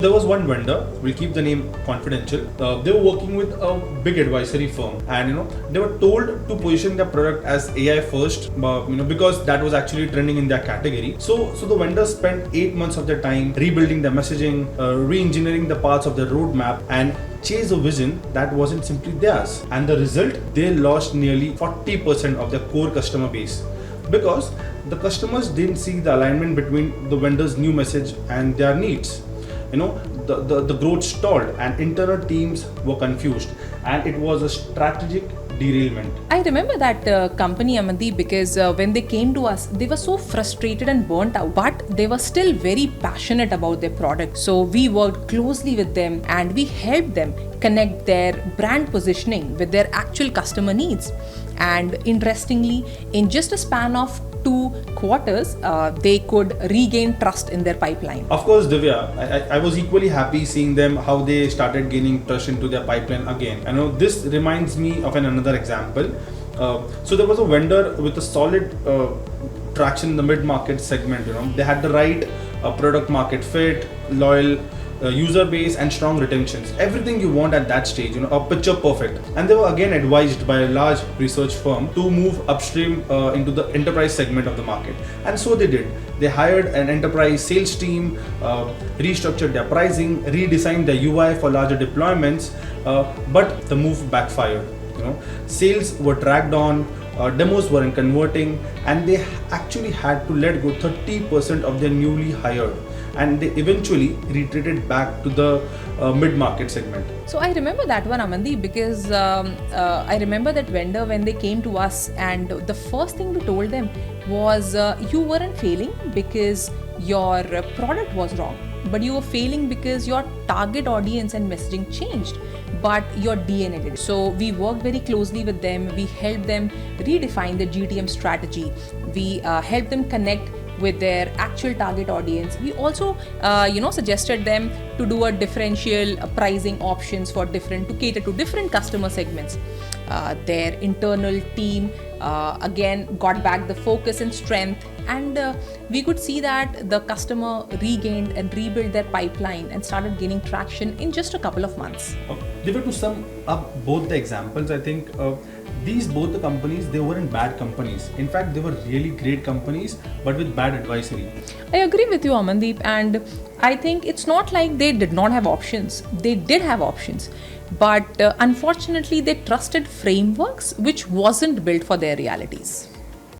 There was one vendor, we'll keep the name confidential. They were working with a big advisory firm, and they were told to position their product as AI first, because that was actually trending in their category. So the vendors spent 8 months of their time rebuilding their messaging, re-engineering the parts of the roadmap, and chase a vision that wasn't simply theirs. And the result, they lost nearly 40% of their core customer base because the customers didn't see the alignment between the vendor's new message and their needs. The growth stalled and internal teams were confused, and it was a strategic derailment. I remember that company, Amandeep, because when they came to us, they were so frustrated and burnt out, but they were still very passionate about their product. So we worked closely with them and we helped them connect their brand positioning with their actual customer needs. And interestingly, in just a span of 2 quarters, they could regain trust in their pipeline. Of course, Divya, I was equally happy seeing them, how they started gaining trust into their pipeline again. This reminds me of another example. So there was a vendor with a solid traction in the mid-market segment. They had the right product market fit, loyal user base, and strong retentions. Everything you want at that stage, a picture perfect. And they were again advised by a large research firm to move upstream into the enterprise segment of the market. And so they did. They hired an enterprise sales team, restructured their pricing, redesigned their UI for larger deployments, but the move backfired. Sales were dragged on, demos weren't converting, and they actually had to let go 30% of their newly hired. And they eventually retreated back to the mid-market segment. So I remember that one, Amandeep, because I remember that vendor when they came to us, and the first thing we told them was you weren't failing because your product was wrong, but you were failing because your target audience and messaging changed, but your DNA did. So we worked very closely with them. We helped them redefine the GTM strategy. We helped them connect with their actual target audience. We also suggested them to do a differential pricing options for to cater to different customer segments. Their internal team again got back the focus and strength, and we could see that the customer regained and rebuilt their pipeline and started gaining traction in just a couple of months. Divya, to sum up both the examples, I think both the companies, they weren't bad companies. In fact, they were really great companies, but with bad advisory. I agree with you, Amandeep, and I think it's not like they did not have options. They did have options, but unfortunately they trusted frameworks which wasn't built for their realities.